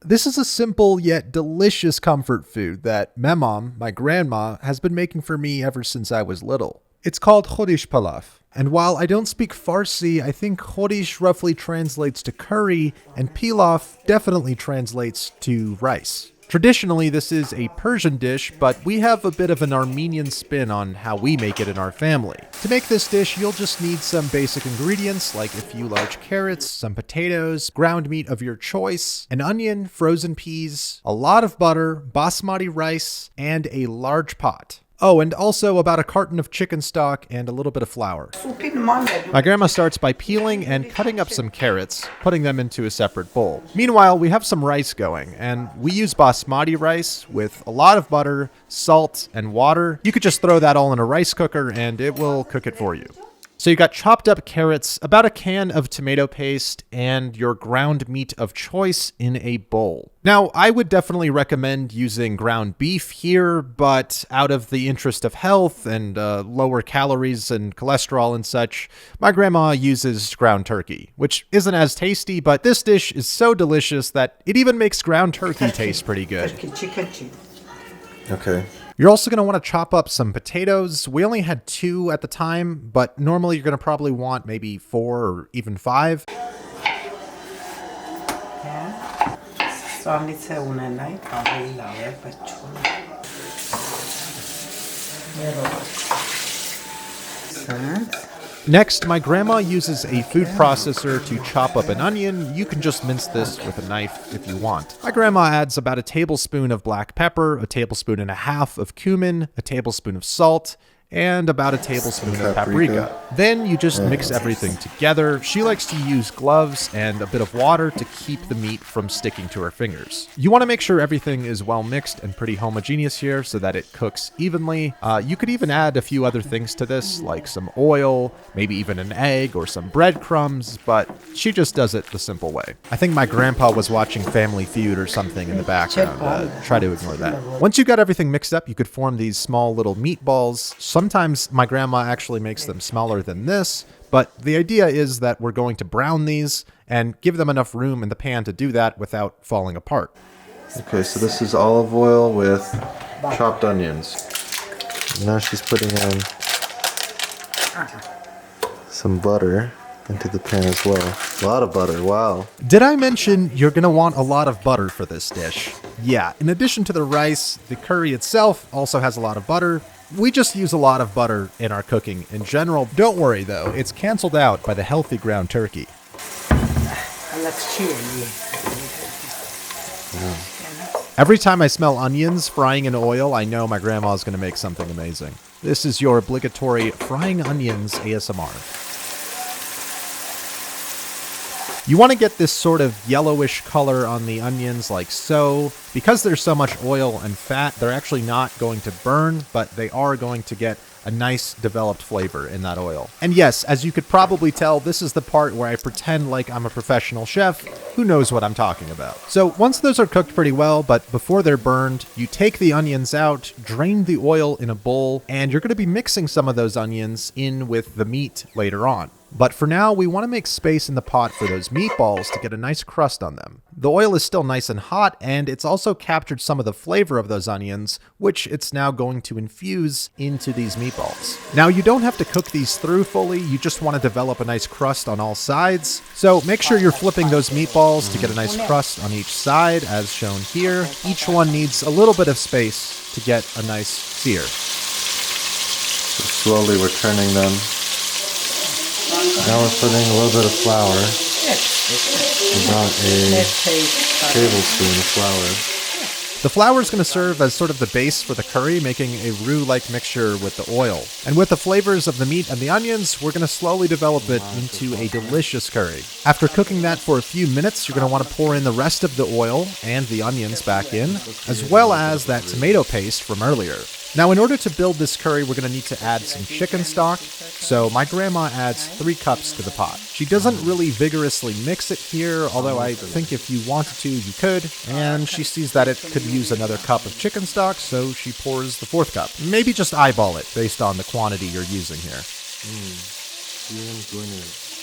This is a simple yet delicious comfort food that Memam, my grandma, has been making for me ever since I was little. It's called Khodesh Pilaf, and while I don't speak Farsi, I think Khodesh roughly translates to curry, and Pilaf definitely translates to rice. Traditionally, this is a Persian dish, but we have a bit of an Armenian spin on how we make it in our family. To make this dish, you'll just need some basic ingredients like a few large carrots, some potatoes, ground meat of your choice, an onion, frozen peas, a lot of butter, basmati rice, and a large pot. Oh, and also about a carton of chicken stock and a little bit of flour. My grandma starts by peeling and cutting up some carrots, putting them into a separate bowl. Meanwhile, we have some rice going, and we use basmati rice with a lot of butter, salt, and water. You could just throw that all in a rice cooker and it will cook it for you. So you got chopped up carrots, about a can of tomato paste, and your ground meat of choice in a bowl. Now, I would definitely recommend using ground beef here, but out of the interest of health and lower calories and cholesterol and such, my grandma uses ground turkey, which isn't as tasty, but this dish is so delicious that it even makes ground turkey taste pretty good. Okay. You're also going to want to chop up some potatoes. We only had 2 at the time, but normally you're going to probably want maybe 4 or even 5. Next, my grandma uses a food processor to chop up an onion. You can just mince this with a knife if you want. My grandma adds about a tablespoon of black pepper, a tablespoon and a half of cumin, a tablespoon of salt, and about a tablespoon of paprika. Then you just mix everything together. She likes to use gloves and a bit of water to keep the meat from sticking to her fingers. You want to make sure everything is well mixed and pretty homogeneous here so that it cooks evenly. You could even add a few other things to this, like some oil, maybe even an egg or some breadcrumbs, but she just does it the simple way. I think my grandpa was watching Family Feud or something in the background. Try to ignore that. Once you got everything mixed up, you could form these small little meatballs. Sometimes my grandma actually makes them smaller than this, but the idea is that we're going to brown these and give them enough room in the pan to do that without falling apart. Okay, so this is olive oil with chopped onions. Now she's putting in some butter into the pan as well. A lot of butter, wow. Did I mention you're going to want a lot of butter for this dish? Yeah, in addition to the rice, the curry itself also has a lot of butter. We just use a lot of butter in our cooking in general. Don't worry though, it's canceled out by the healthy ground turkey. Every time I smell onions frying in oil, I know my grandma's going to make something amazing. This is your obligatory frying onions ASMR. You want to get this sort of yellowish color on the onions like so. Because there's so much oil and fat, they're actually not going to burn, but they are going to get a nice developed flavor in that oil. And yes, as you could probably tell, this is the part where I pretend like I'm a professional chef who knows what I'm talking about. So once those are cooked pretty well, but before they're burned, you take the onions out, drain the oil in a bowl, and you're going to be mixing some of those onions in with the meat later on. But for now, we want to make space in the pot for those meatballs to get a nice crust on them. The oil is still nice and hot, and it's also captured some of the flavor of those onions, which it's now going to infuse into these meatballs. Now, you don't have to cook these through fully, you just want to develop a nice crust on all sides. So make sure you're flipping those meatballs to get a nice crust on each side, as shown here. Each one needs a little bit of space to get a nice sear. So slowly we're turning them. Now we're putting a little bit of flour, about a tablespoon of flour. The flour is going to serve as sort of the base for the curry, making a roux-like mixture with the oil. And with the flavors of the meat and the onions, we're going to slowly develop it into a delicious curry. After cooking that for a few minutes, you're going to want to pour in the rest of the oil and the onions back in, as well as that tomato paste from earlier. Now, in order to build this curry, we're going to need to add some chicken stock. So my grandma adds 3 cups to the pot. She doesn't really vigorously mix it here, although I think if you wanted to, you could. And she sees that it could use another cup of chicken stock, so she pours the 4th cup. Maybe just eyeball it based on the quantity you're using here.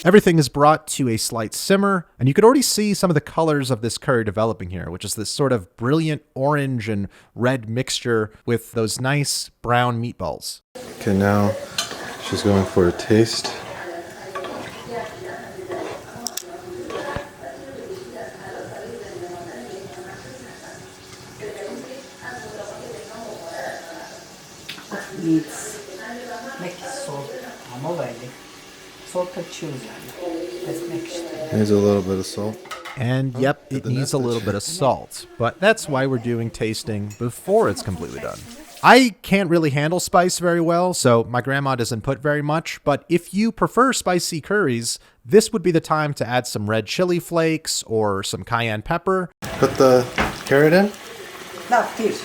Everything is brought to a slight simmer, and you can already see some of the colors of this curry developing here, which is this sort of brilliant orange and red mixture with those nice brown meatballs. Okay, now she's going for a taste. Needs make salt. Salt and choose. Let's make sure. Needs a little bit of salt. And yep, it needs a little bit of salt, but that's why we're doing tasting before it's completely done. I can't really handle spice very well, so my grandma doesn't put very much, but if you prefer spicy curries, this would be the time to add some red chili flakes or some cayenne pepper. Put the carrot in. No, this.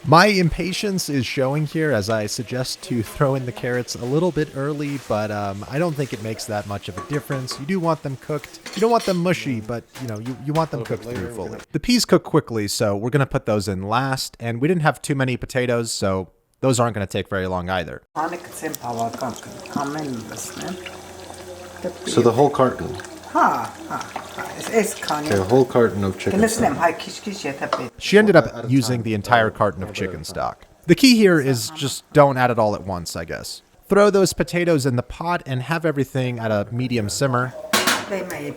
My impatience is showing here as I suggest to throw in the carrots a little bit early, but I don't think it makes that much of a difference. You do want them cooked. You don't want them mushy, but you want them cooked through fully. The peas cook quickly, so we're going to put those in last, and we didn't have too many potatoes, so those aren't going to take very long either. So the whole carton. Okay, a whole carton of chicken stock. She ended up using the entire carton of chicken stock. The key here is just don't add it all at once, I guess. Throw those potatoes in the pot and have everything at a medium simmer. Then we're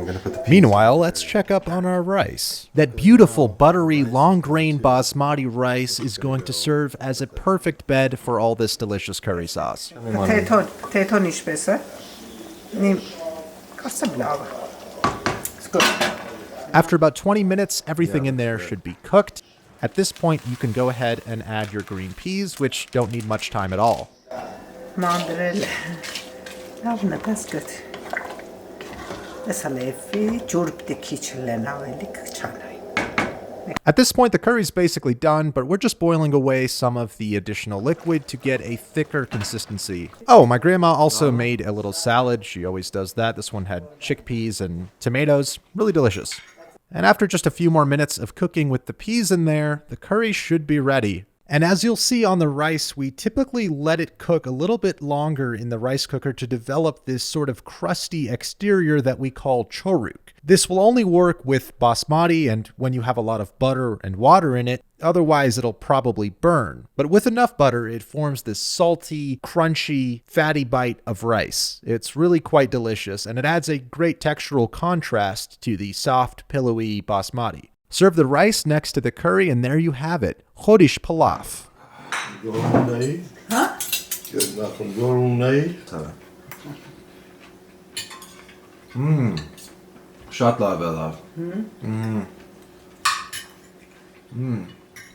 gonna put the peas. Meanwhile, let's check up on our rice. That beautiful, buttery, long-grain basmati rice is going to serve as a perfect bed for all this delicious curry sauce. After about 20 minutes, everything in there should be cooked. At this point, you can go ahead and add your green peas, which don't need much time at all. At this point, the curry's basically done, but we're just boiling away some of the additional liquid to get a thicker consistency. Oh, my grandma also made a little salad. She always does that. This one had chickpeas and tomatoes. Really delicious. And after just a few more minutes of cooking with the peas in there, the curry should be ready. And as you'll see on the rice, we typically let it cook a little bit longer in the rice cooker to develop this sort of crusty exterior that we call choruk. This will only work with basmati and when you have a lot of butter and water in it, otherwise it'll probably burn. But with enough butter, it forms this salty, crunchy, fatty bite of rice. It's really quite delicious, and it adds a great textural contrast to the soft, pillowy basmati. Serve the rice next to the curry, and there you have it. Khodesh Pilaf. Huh? Good enough from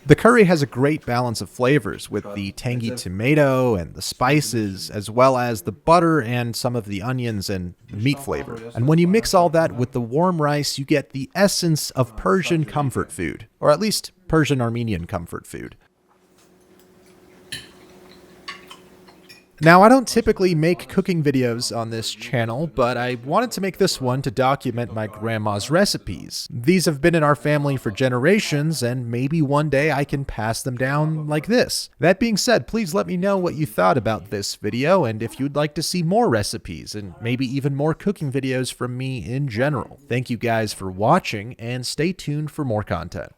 The curry has a great balance of flavors with the tangy tomato and the spices, as well as the butter and some of the onions and meat flavor. And when you mix all that with the warm rice, you get the essence of Persian comfort food, or at least Persian Armenian comfort food. Now, I don't typically make cooking videos on this channel, but I wanted to make this one to document my grandma's recipes. These have been in our family for generations, and maybe one day I can pass them down like this. That being said, please let me know what you thought about this video, and if you'd like to see more recipes, and maybe even more cooking videos from me in general. Thank you guys for watching, and stay tuned for more content.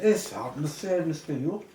Es haben sehr, sehr gut.